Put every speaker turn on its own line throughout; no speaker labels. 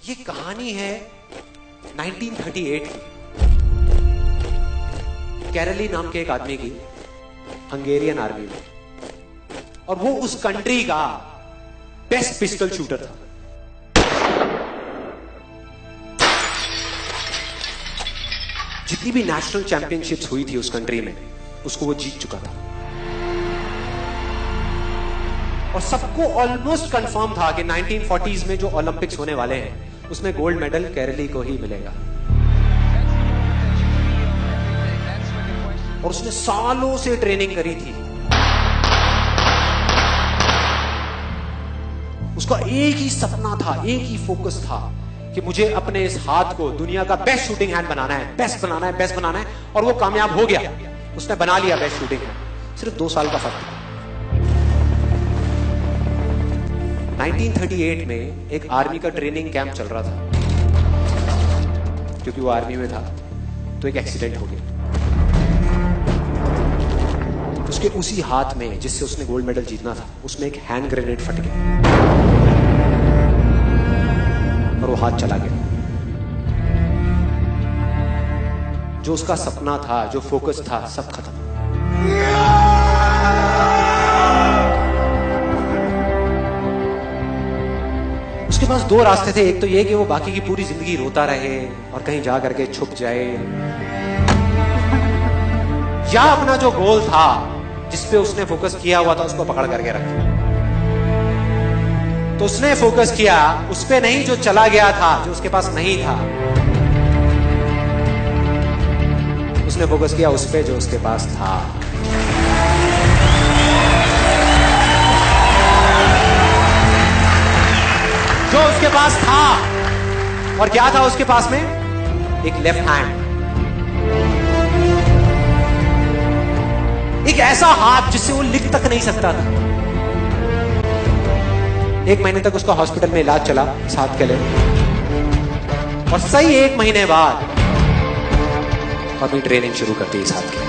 ये कहानी है 1938 की। कैरली नाम के एक आदमी की हंगेरियन आर्मी में, और वो उस कंट्री का बेस्ट पिस्टल शूटर था। जितनी भी नेशनल चैंपियनशिप्स हुई थी उस कंट्री में, उसको वो जीत चुका था। और सबको ऑलमोस्ट कंफर्म था कि 1940s में जो ओलंपिक्स होने वाले हैं उसमें गोल्ड मेडल केरली को ही मिलेगा। और उसने सालों से ट्रेनिंग करी थी। उसका एक ही सपना था, एक ही फोकस था कि मुझे अपने इस हाथ को दुनिया का बेस्ट शूटिंग हैंड बनाना है, बेस्ट बनाना है, बेस्ट बनाना है। और वो कामयाब हो गया, उसने बना लिया बेस्ट शूटिंग हैंड। सिर्फ 2 साल का फर्क था। 1938 में एक आर्मी का ट्रेनिंग कैंप चल रहा था। क्योंकि वो आर्मी में था तो एक एक्सीडेंट हो गया। उसके उसी हाथ में जिससे उसने गोल्ड मेडल जीतना था, उसमें एक हैंड ग्रेनेड फट गया और वो हाथ चला गया। जो उसका सपना था, जो फोकस था, सब खत्म। उसके पास 2 रास्ते थे। एक तो ये कि वो बाकी की पूरी जिंदगी रोता रहे और कहीं जा करके छुप जाए, या अपना जो गोल था जिस पे उसने फोकस किया हुआ था उसको पकड़ करके रखे। तो उसने फोकस किया उस पे नहीं जो चला गया था, जो उसके पास नहीं था। उसने फोकस किया उस पे जो उसके पास था। जो उसके पास था, और क्या था उसके पास में? एक लेफ्ट हैंड, एक ऐसा हाथ जिससे वो लिख तक नहीं सकता था। 1 महीने तक उसका हॉस्पिटल में इलाज चला इस हाथ के लिए, और सही 1 महीने बाद अपनी ट्रेनिंग शुरू कर दी इस हाथ के।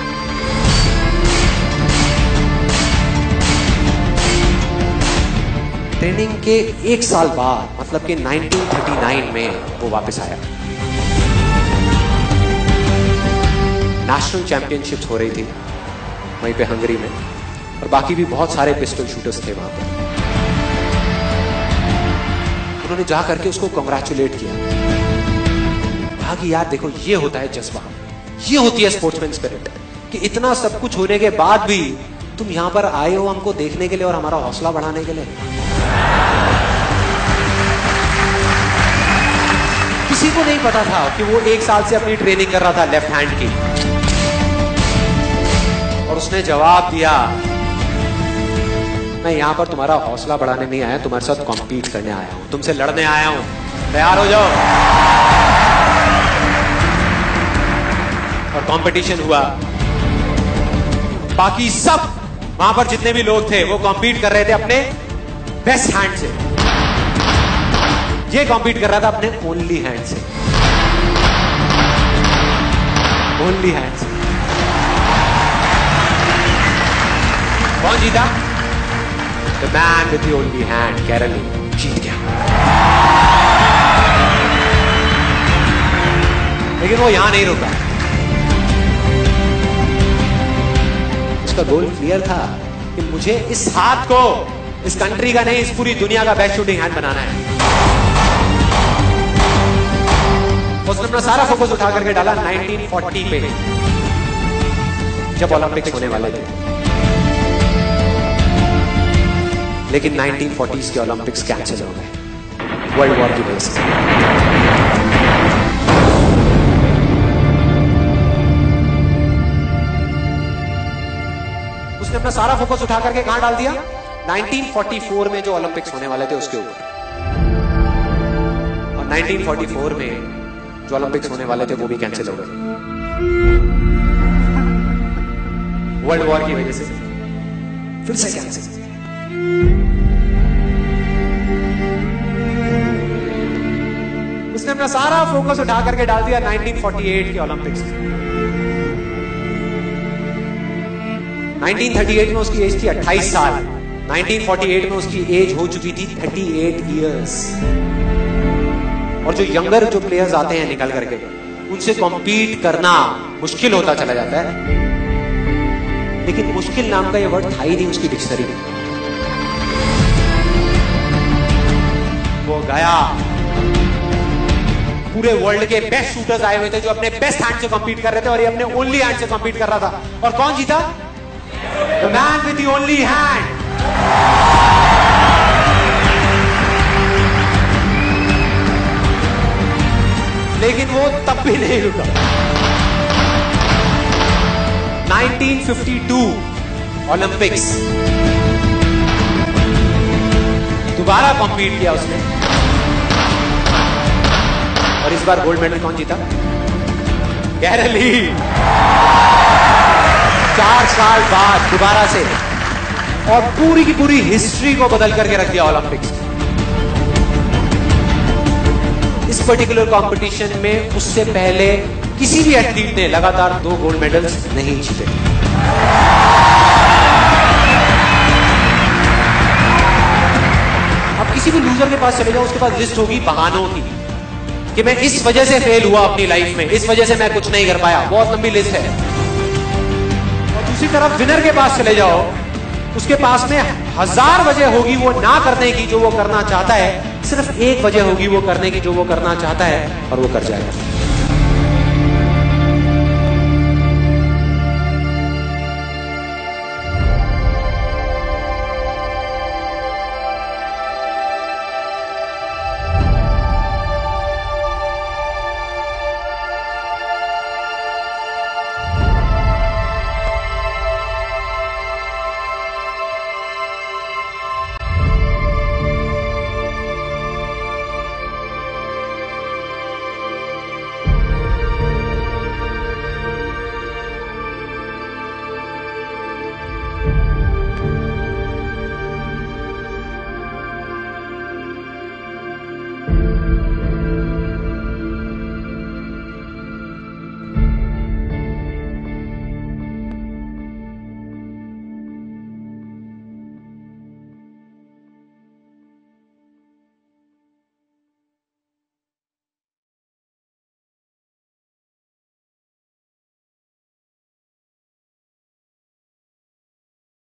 ट्रेनिंग के 1 साल बाद, मतलब कि 1939 में वो वापस आया। नेशनल चैंपियनशिप्स हो रही थी वहीं पे हंगरी में, और बाकी भी बहुत सारे पिस्टल शूटर्स थे वहां पर। उन्होंने जा करके उसको कांग्रेचुलेट किया। कहा कि यार देखो, ये होता है जज्बा, ये होती है स्पोर्ट्समैन स्पिरिट, कि इतना सब कुछ होने के बाद भी तुम यहां पर आए हो हमको देखने के लिए और हमारा हौसला बढ़ाने के लिए। किसी को नहीं पता था कि वो 1 साल से अपनी ट्रेनिंग कर रहा था लेफ्ट हैंड की। और उसने जवाब दिया, मैं यहां पर तुम्हारा हौसला बढ़ाने नहीं आया, तुम्हारे साथ कॉम्पीट करने आया हूं, तुमसे लड़ने आया हूं, तैयार हो जाओ। और कंपटीशन हुआ। बाकी सब वहां पर जितने भी लोग थे वो कॉम्पीट कर रहे थे अपने बेस्ट हैंड से। ये कॉम्पीट कर रहा था अपने ओनली हैंड से, ओनली हैंड से। कौन जीता? The man with the only hand, Karoly जीत गया। लेकिन वो यहां नहीं रुका। उसका गोल क्लियर था कि मुझे इस हाथ को इस कंट्री का नहीं, इस पूरी दुनिया का बेस्ट शूटिंग हैंड बनाना है। उसने अपना सारा फोकस उठा करके डाला 1940 पे, जब ओलंपिक्स होने वाले थे। लेकिन 1940s के ओलंपिक्स कैंसिल हो गए वर्ल्ड वॉर की वजह से। उसने अपना सारा फोकस उठा करके कहां डाल दिया? 1944 में जो ओलंपिक्स होने वाले थे उसके ऊपर। और 1944 में जो ओलंपिक्स होने वाले थे वो भी कैंसिल हो गए वर्ल्ड वॉर की वजह से। फिर से कैंसिल। उसने अपना सारा फोकस उठा करके डाल दिया 1948 के ओलंपिक्स में। 1938 में उसकी एज थी 28 साल, 1948 में उसकी एज हो चुकी थी 38 इयर्स। और जो यंगर जो प्लेयर्स आते हैं निकल करके, उनसे कॉम्पीट करना मुश्किल होता चला जाता है। लेकिन मुश्किल नाम का ये वर्ड था ही नहीं उसकी डिक्शनरी में। वो गया, पूरे वर्ल्ड के बेस्ट शूटर्स आए हुए थे जो अपने बेस्ट हैंड से कॉम्पीट कर रहे थे, और ये अपने ओनली हैंड से कॉम्पीट कर रहा था। और कौन जीता? The man with the only hand. लेकिन वो तब भी नहीं रुका। 1952 ओलंपिक्स, दोबारा कॉम्पीट किया उसने, और इस बार गोल्ड मेडल कौन जीता? गैरल ली। 4 साल बाद दोबारा से, और पूरी की पूरी हिस्ट्री को बदल करके रख दिया ओलंपिक्स। इस पर्टिकुलर कंपटीशन में उससे पहले किसी भी एथलीट ने लगातार 2 गोल्ड मेडल्स नहीं जीते। अब किसी भी लूजर के पास चले जाओ, उसके पास लिस्ट होगी बहानों की कि मैं इस वजह से फेल हुआ अपनी लाइफ में, इस वजह से मैं कुछ नहीं कर पाया, बहुत लंबी लिस्ट है। और दूसरी तरफ विनर के पास चले जाओ, उसके पास में 1000 वजह होगी वो ना करने की जो वो करना चाहता है, सिर्फ एक वजह होगी वो करने की जो वो करना चाहता है, और वो कर जाएगा।